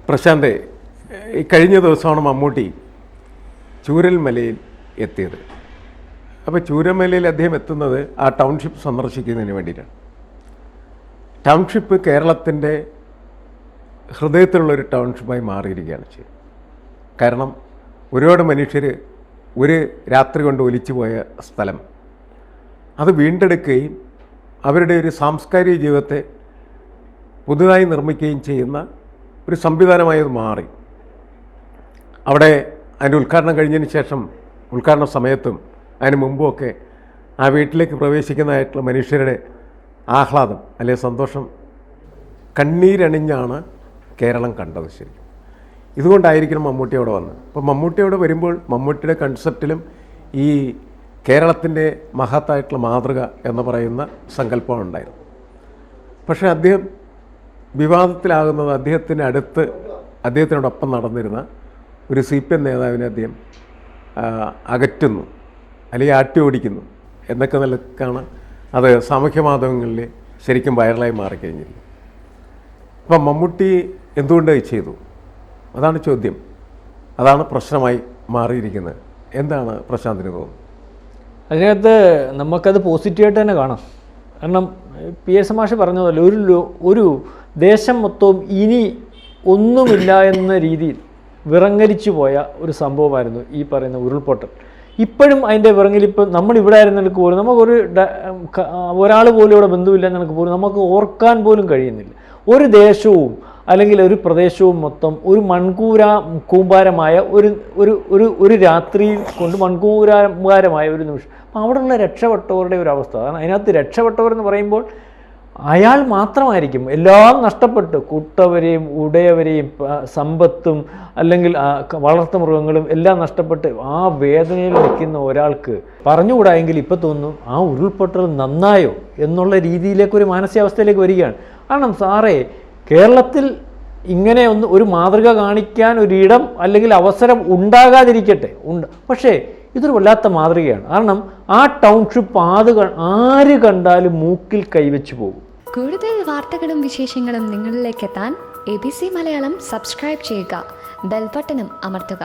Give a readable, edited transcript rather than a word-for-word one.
പ്രശാന്ത്, ഈ കഴിഞ്ഞ ദിവസമാണ് മമ്മൂട്ടി ചൂരൽമലയിൽ എത്തിയത്. അപ്പോൾ ചൂരൽമലയിൽ അദ്ദേഹം എത്തുന്നത് ആ ടൗൺഷിപ്പ് സന്ദർശിക്കുന്നതിന് വേണ്ടിയിട്ടാണ്. ടൗൺഷിപ്പ് കേരളത്തിൻ്റെ ഹൃദയത്തിലുള്ളൊരു ടൗൺഷിപ്പായി മാറിയിരിക്കുകയാണ് ചെയ്യുന്നത്. കാരണം ഒരുപാട് മനുഷ്യർ ഒരു രാത്രി കൊണ്ട് ഒലിച്ചു പോയ സ്ഥലം അത് വീണ്ടെടുക്കുകയും അവരുടെ ഒരു സാംസ്കാരിക ജീവിതത്തെ പുതുതായി നിർമ്മിക്കുകയും ചെയ്യുന്ന ഒരു സംവിധാനമായത് മാറി. അവിടെ അതിൻ്റെ ഉദ്ഘാടനം കഴിഞ്ഞതിന് ശേഷം, ഉദ്ഘാടന സമയത്തും അതിന് മുമ്പുമൊക്കെ ആ വീട്ടിലേക്ക് പ്രവേശിക്കുന്നതായിട്ടുള്ള മനുഷ്യരുടെ ആഹ്ലാദം അല്ലെങ്കിൽ സന്തോഷം കണ്ണീരണിഞ്ഞാണ് കേരളം കണ്ടത്. ശരിക്കും ഇതുകൊണ്ടായിരിക്കണം മമ്മൂട്ടി അവിടെ വന്നത്. അപ്പോൾ മമ്മൂട്ടി അവിടെ വരുമ്പോൾ മമ്മൂട്ടിയുടെ കൺസെപ്റ്റിലും ഈ കേരളത്തിൻ്റെ മഹത്തായിട്ടുള്ള മാതൃക എന്ന് പറയുന്ന സങ്കല്പമാണ് ഉണ്ടായിരുന്നു. പക്ഷേ അദ്ദേഹം വിവാദത്തിലാകുന്നത് അദ്ദേഹത്തിനോടൊപ്പം നടന്നിരുന്ന ഒരു CPM നേതാവിനെ അദ്ദേഹം അകറ്റുന്നു, അല്ലെങ്കിൽ ആട്ടി ഓടിക്കുന്നു എന്നൊക്കെ നിലക്കാണ് അത് സാമൂഹ്യ മാധ്യമങ്ങളിൽ ശരിക്കും വൈറലായി മാറിക്കഴിഞ്ഞിരിക്കുന്നത്. അപ്പം മമ്മൂട്ടി എന്തുകൊണ്ട് ചെയ്തു? അതാണ് ചോദ്യം. അതാണ് പ്രശ്നമായി മാറിയിരിക്കുന്നത്. എന്താണ് പ്രശാന്തിന് തോന്നുന്നത്? അതിനകത്ത് നമുക്കത് പോസിറ്റീവായിട്ട് തന്നെ കാണാം. കാരണം PS മാഷ് പറഞ്ഞ പോലെ ഒരു ദേശം മൊത്തവും ഇനി ഒന്നുമില്ല എന്ന രീതിയിൽ വിറങ്ങലിച്ചു പോയ ഒരു സംഭവമായിരുന്നു ഈ പറയുന്ന ഉരുൾപൊട്ടൽ. ഇപ്പോഴും അതിൻ്റെ വിറങ്ങലിപ്പ് നമ്മളിവിടെ ആയിരുന്നെനിക്ക് പോലും നമുക്കൊരു ഒരാൾ പോലും ഇവിടെ ബന്ധുവില്ല എന്നെനിക്ക് പോലും നമുക്ക് ഓർക്കാൻ പോലും കഴിയുന്നില്ല. ഒരു ദേശവും അല്ലെങ്കിൽ ഒരു പ്രദേശവും മൊത്തം ഒരു കൂമ്പാരമായ ഒരു രാത്രിയിൽ കൊണ്ട് മൺകൂമ്പാരമായ ഒരു നിമിഷം. അപ്പം അവിടെയുള്ള രക്ഷപ്പെട്ടവരുടെ ഒരു അവസ്ഥ അതാണ്. അതിനകത്ത് രക്ഷപ്പെട്ടവർ എന്ന് പറയുമ്പോൾ അയാൾ മാത്രമായിരിക്കും. എല്ലാം നഷ്ടപ്പെട്ട് കൂട്ടവരെയും ഉടയവരെയും സമ്പത്തും അല്ലെങ്കിൽ വളർത്തുമൃഗങ്ങളും എല്ലാം നഷ്ടപ്പെട്ട് ആ വേദനയിൽ നിൽക്കുന്ന ഒരാൾക്ക് പറഞ്ഞുകൂടായെങ്കിൽ ഇപ്പം തോന്നുന്നു ആ ഉരുൾപൊട്ടൽ നന്നായോ എന്നുള്ള രീതിയിലേക്കൊരു മാനസികാവസ്ഥയിലേക്ക് വരികയാണ്. കാരണം സാറേ, കേരളത്തിൽ ഇങ്ങനെ ഒരു മാതൃക കാണിക്കാൻ ഒരിടം അല്ലെങ്കിൽ അവസരം ഉണ്ടാകാതിരിക്കട്ടെ, പക്ഷേ ഇതൊരു വല്ലാത്ത മാതൃകയാണ്. കാരണം ആ ടൗൺഷിപ്പ് ആര് കണ്ടാലും മൂക്കിൽ കൈവച്ചു പോകും. കൂടുതൽ വാർത്തകളും വിശേഷങ്ങളും നിങ്ങളിലേക്ക് എത്താൻ ABC മലയാളം സബ്സ്ക്രൈബ് ചെയ്യുക, ബെൽ ബട്ടണും അമർത്തുക.